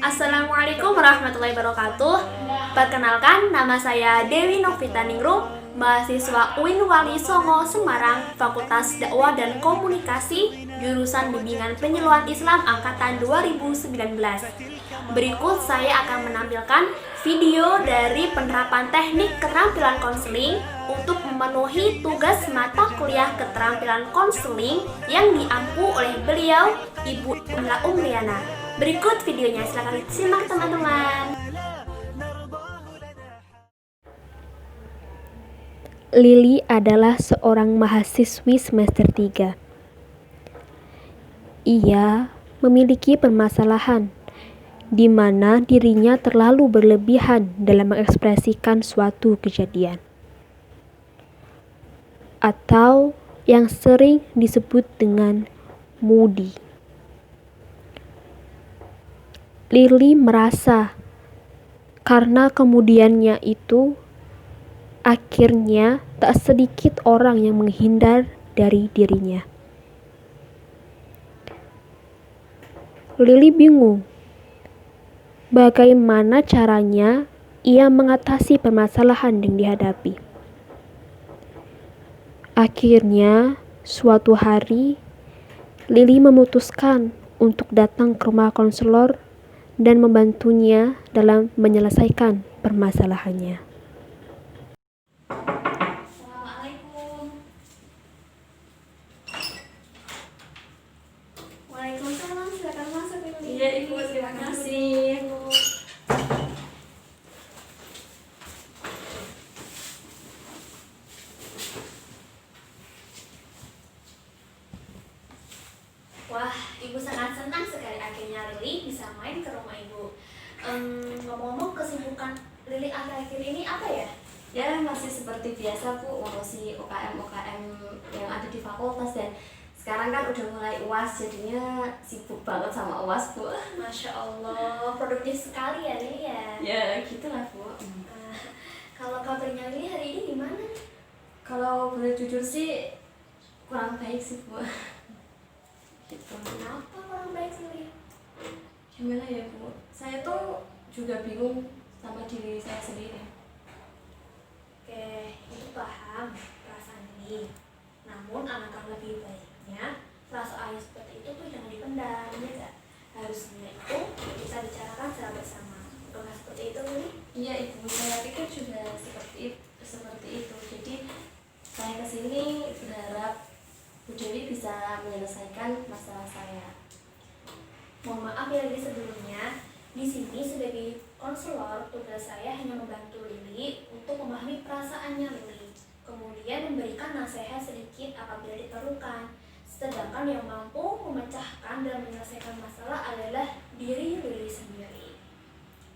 Assalamualaikum warahmatullahi wabarakatuh. Perkenalkan, nama saya Dewi Novita Ningrum, mahasiswa UIN Wali Songo Semarang, Fakultas Dakwah dan Komunikasi, jurusan Bimbingan Penyuluhan Islam angkatan 2019. Berikut saya akan menampilkan video dari penerapan teknik keterampilan konseling untuk memenuhi tugas mata kuliah keterampilan konseling yang diampu oleh beliau, Ibu Amla Umriana. Berikut videonya, silahkan simak teman-teman. Lili adalah seorang mahasiswi semester 3. Ia memiliki permasalahan di mana dirinya terlalu berlebihan dalam mengekspresikan suatu kejadian, atau yang sering disebut dengan moody. Lili merasa karena kemudiannya itu, akhirnya tak sedikit orang yang menghindar dari dirinya. Lili bingung bagaimana caranya ia mengatasi permasalahan yang dihadapi. Akhirnya, suatu hari, Lili memutuskan untuk datang ke rumah konselor dan membantunya dalam menyelesaikan permasalahannya. Assalamualaikum. Waalaikumsalam, silakan masuk Lili. Iya Ibu, terima kasih. Wah, Ibu sangat senang sekali akhirnya Lili bisa main ke rumah Ibu. Ngomong-ngomong, kesibukan Lili akhir-akhir ini apa ya? Ya masih seperti biasa Bu, ngurusi UKM yang ada di fakultas, dan sekarang kan udah mulai UAS, jadinya sibuk banget sama UAS Bu. Masya Allah, produktif sekali ya Lili ya. Ya gitulah Bu. Kalau kabarnya Lili hari ini gimana? Kalau boleh jujur sih kurang baik sih Bu. Gitu. Kenapa kurang baik Lili? Gimana ya Bu? Saya tuh juga bingung sama diri saya sendiri. Oke, itu paham perasaan Lili. Namun alangkah lebih baiknya perasaan seperti itu tuh jangan dipendam, ya nggak? Harusnya itu bisa bicarakan secara bersama. Bukan seperti itu Lili? Iya Ibu, saya pikir juga seperti itu. Jadi saya kesini berharap Bu Dewi bisa menyelesaikan masalah saya. Mohon maaf ya Lili sebelumnya. Di sini sebagai konselor, tugas saya hanya membantu Lili untuk memahami perasaannya Lili, kemudian memberikan nasihat sedikit apabila diperlukan. Sedangkan yang mampu memecahkan dan menyelesaikan masalah adalah diri Lili sendiri.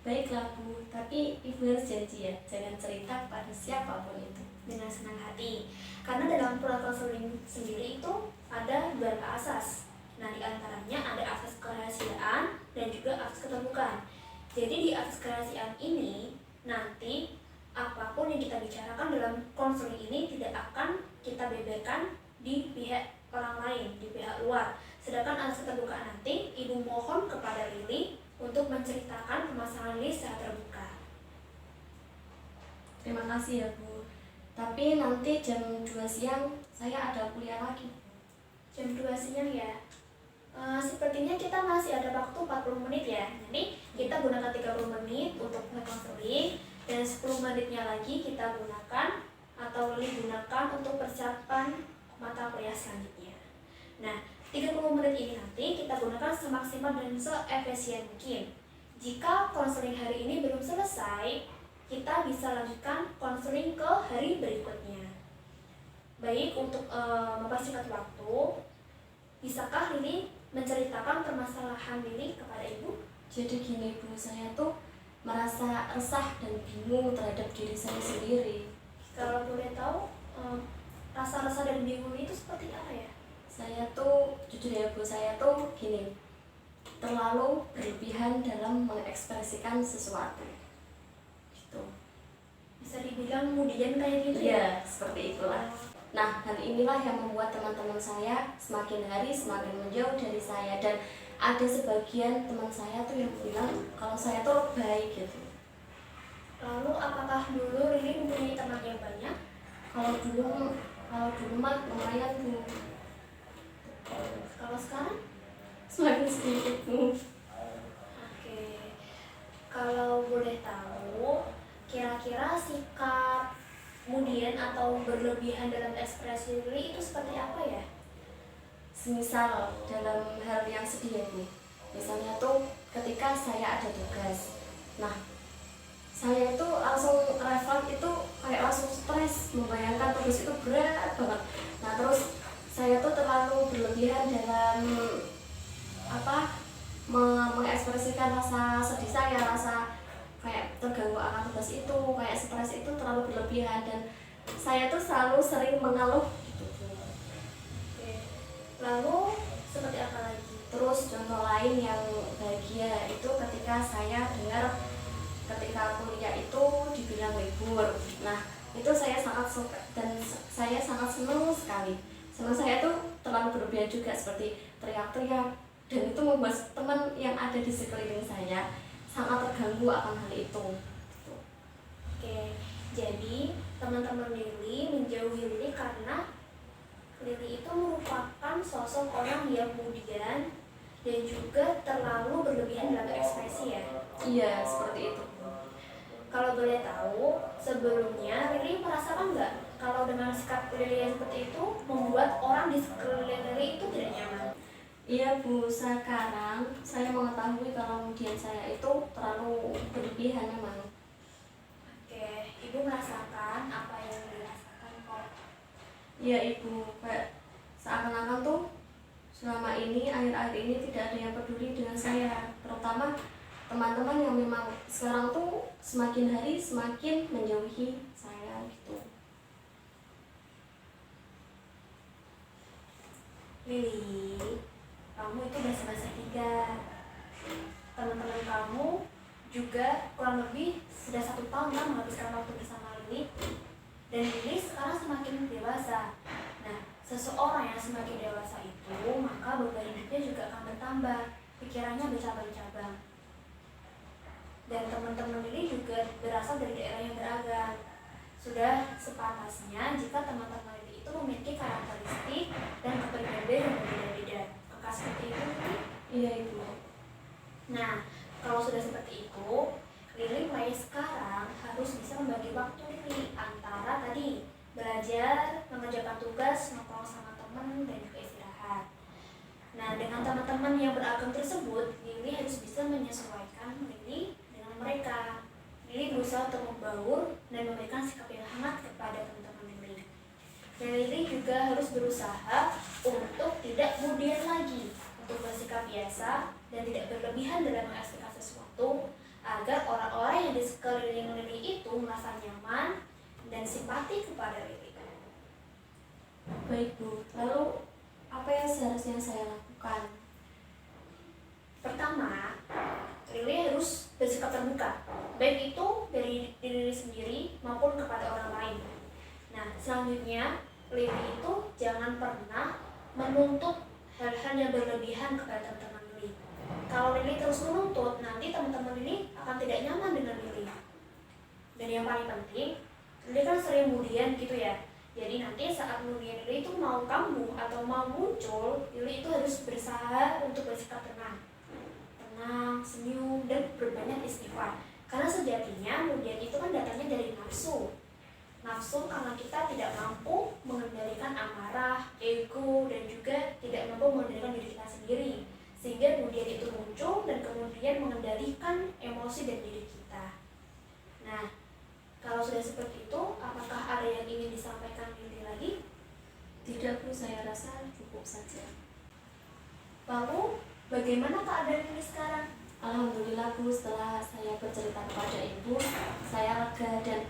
Baiklah Bu, tapi Ibu harus janji ya, jangan cerita kepada siapapun itu. Dengan senang hati, karena dalam protokol konseling sendiri itu ada beberapa asas. Nah, di antaranya ada asas kerahasiaan dan juga asas keterbukaan. Jadi di asas kerahasiaan ini nanti apapun yang kita bicarakan dalam konseling ini tidak akan kita beberkan di pihak orang lain, di pihak luar. Sedangkan asas keterbukaan nanti Ibu mohon kepada Lili untuk menceritakan permasalahan Lili secara terbuka. Terima kasih ya Bu. Tapi nanti jam 2 siang saya ada kuliah lagi. Jam 2 siang ya. Sepertinya kita masih ada waktu 40 menit ya. Jadi kita gunakan 30 menit untuk konseling dan 10 menitnya lagi kita gunakan atau Lili gunakan untuk persiapan mata kuliah selanjutnya. Nah, 30 menit ini nanti kita gunakan semaksimal dan seefisien mungkin. Jika konseling hari ini belum selesai, kita bisa lanjutkan konseling ke hari berikutnya. Baik, untuk mempersingkat waktu, bisakah Lili menceritakan permasalahan Lili kepada Ibu? Jadi gini Bu, saya tuh merasa resah dan bingung terhadap diri saya sendiri. Kalau boleh tahu, rasa resah dan bingung itu seperti apa ya? Saya tuh, jujur ya Bu, saya tuh gini, terlalu berlebihan dalam mengekspresikan sesuatu. Gitu. Bisa dibilang kemudian kayak gitu Iya, ya? seperti itulah. Nah, hal inilah yang membuat teman-teman saya semakin hari semakin menjauh dari saya, dan ada sebagian teman saya tuh yang bilang kalau saya tuh lebay gitu. Lalu apakah dulu Riri mempunyai teman yang banyak? Kalau dulu mah lumayan Bu. Kalau sekarang? Semakin sedikit Bu. Oke. Kalau boleh tahu, kira-kira sikap kemudian atau berlebihan dalam ekspresi Riri itu seperti apa ya? Semisal dalam hal yang sedih ya Bu, misalnya tuh ketika saya ada tugas, nah saya itu langsung refleks itu kayak langsung stres membayangkan tugas itu berat banget. Nah terus saya tuh terlalu berlebihan dalam mengekspresikan rasa sedih saya, rasa kayak terganggu akan tugas itu, kayak stres itu terlalu berlebihan, dan saya tuh selalu sering mengeluh gitu Bu. Oke. Lalu seperti apa lagi? Terus contoh lain yang bahagia itu ketika saya dengar ketika kuliah itu dibilang libur. Nah, itu saya sangat suka dan saya sangat senang sekali. Senang saya tuh terlalu berlebihan juga, seperti teriak-teriak, dan itu membuat teman yang ada di sekeliling saya sangat terganggu akan hal itu. Oke. Jadi teman-teman Lili menjauhi Lili karena Lili itu merupakan sosok orang yang kemudian dan juga terlalu berlebihan dalam ekspresi ya. Iya, seperti itu. Kalau boleh tahu, sebelumnya Lili merasakan nggak kalau dengan sikap Lili yang seperti itu membuat orang di sekeliling Lili itu tidak nyaman? Iya Bu, sekarang saya mengetahui kalau kemudian saya itu terlalu berlebihan memang. Oke, Ibu merasakan apa yang dirasakan kok? Iya Ibu, kayak seakan-akan tuh selama ini, akhir-akhir ini tidak ada yang peduli dengan saya, terutama teman-teman yang memang sekarang tuh semakin hari semakin menjauhi saya gitu. Lili, kamu itu udah semester 3. Teman-teman kamu juga kurang lebih sudah 1 tahun kan menghabiskan waktu bersama Lili. Dan Lili sekarang semakin dewasa. Nah, seseorang yang semakin dewasa itu, maka beban hidupnya juga akan bertambah. Pikirannya bercabang-cabang. Dan teman-teman Lili juga berasal dari daerah yang beragam. Sudah sepantasnya jika teman-teman Lili itu memiliki karakteristik dan kepribadian yang berbeda-beda. Apakah seperti itu, Lili? Iya Ibu. Nah, kalau sudah seperti itu, Lili mulai sekarang harus bisa membagi waktu Lili antara tadi belajar, mengerjakan tugas, nongkrong sama teman, dan juga istirahat. Nah, dengan teman-teman yang beragam tersebut, Lili harus bisa menyesuaikan Lili dengan mereka. Lili berusaha untuk membaur dan memberikan sikap yang hangat kepada teman-teman Lili. Dan Lili juga harus berusaha untuk tidak kemudian lagi untuk bersikap biasa dan tidak berlebihan dalam mengekspresikan sesuatu, agar orang-orang yang di sekeliling Lili itu merasa nyaman dan simpati kepada Lili. Baik Bu, lalu apa yang seharusnya saya lakukan? Pertama, Lili harus bersikap terbuka, baik itu dari diri sendiri maupun kepada orang lain. Nah, selanjutnya Lili itu jangan pernah menuntut hal-hal yang berlebihan kepada teman-teman Lili. Kalau Lili terus menuntut, nanti teman-teman Lili akan tidak nyaman dengan Lili. Dan yang paling penting, Lili kan sering kemudian gitu ya. Jadi nanti saat kemudian Lili itu mau kambuh atau mau muncul, Lili itu harus berusaha untuk bersikap tenang, senyum, dan berbanyak istighfar. Karena sejatinya kemudian itu kan datangnya dari nafsu. Nafsu karena kita tidak mampu mengendalikan amarah, ego, dan juga tidak mampu mengendalikan diri kita sendiri, sehingga kemudian itu muncul dan kemudian mengendalikan emosi dan diri kita. Nah, kalau sudah seperti itu, apakah ada yang ingin disampaikan Lili lagi? Tidak Bu, saya rasa cukup saja. Lalu, bagaimana keadaan Lili sekarang? Alhamdulillah Bu, setelah saya bercerita kepada Ibu, saya lega dan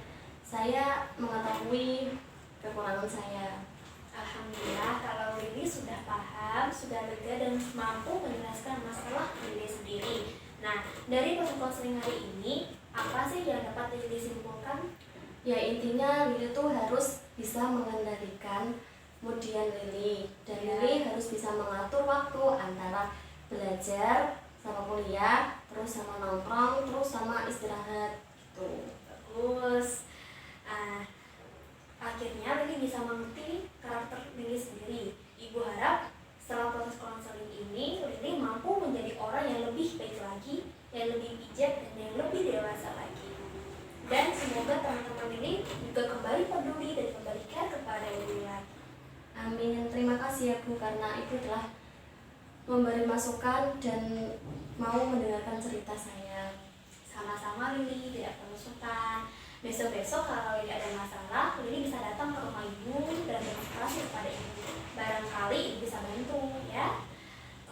saya mengetahui kekurangan saya. Alhamdulillah, kalau Lili sudah paham, sudah lega dan mampu menjelaskan masalah Lili sendiri. Nah, dari proses konseling hari ini, apa sih yang dapat Lili simpulkan? Ya intinya Lili tuh harus bisa mengendalikan kemudian Lili. Dan Ya. Lili harus bisa mengatur waktu antara belajar sama kuliah, terus sama nongkrong, terus sama istirahat gitu. Bagus. Akhirnya Lili bisa mengerti karakter Lili sendiri. Ibu harap setelah proses konseling ini, Lili mampu menjadi orang yang lebih baik lagi, yang lebih bijak, dan yang lebih dewasa lagi. Dan semoga teman-teman Lili juga kembali peduli dan kembali care kepada Lili lagi. Amin. Terima kasih ya Bu, karena Ibu telah memberi masukan dan mau mendengarkan cerita saya. Sama-sama Lili, tidak perlu sungkan. Besok-besok kalau Lili ada masalah, Lili bisa datang ke rumah ibu dan demonstrasi kepada ibu. Barangkali ibu bisa bantu ya.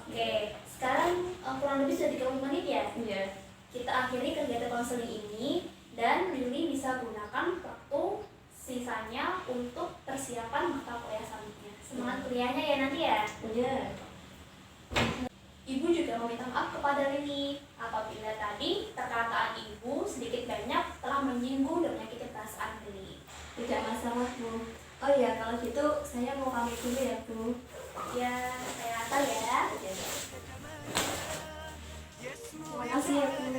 Oke, sekarang kurang lebih sudah 30 menit ya. Iya. Kita akhiri kegiatan konseling ini dan Lili bisa gunakan waktu sisanya untuk persiapan mata kuliah selanjutnya. Semangat kuliahnya ya nanti ya. Iya. Ibu juga meminta maaf kepada Lili apabila tadi perkataan ibu sedikit banyak telah menyinggung dan menyakiti perasaan Lili. Tidak masalah Bu. Oh iya, kalau gitu saya mau pamit dulu ya Bu. Ya, saya Natal ya. Terima kasih ya Bu.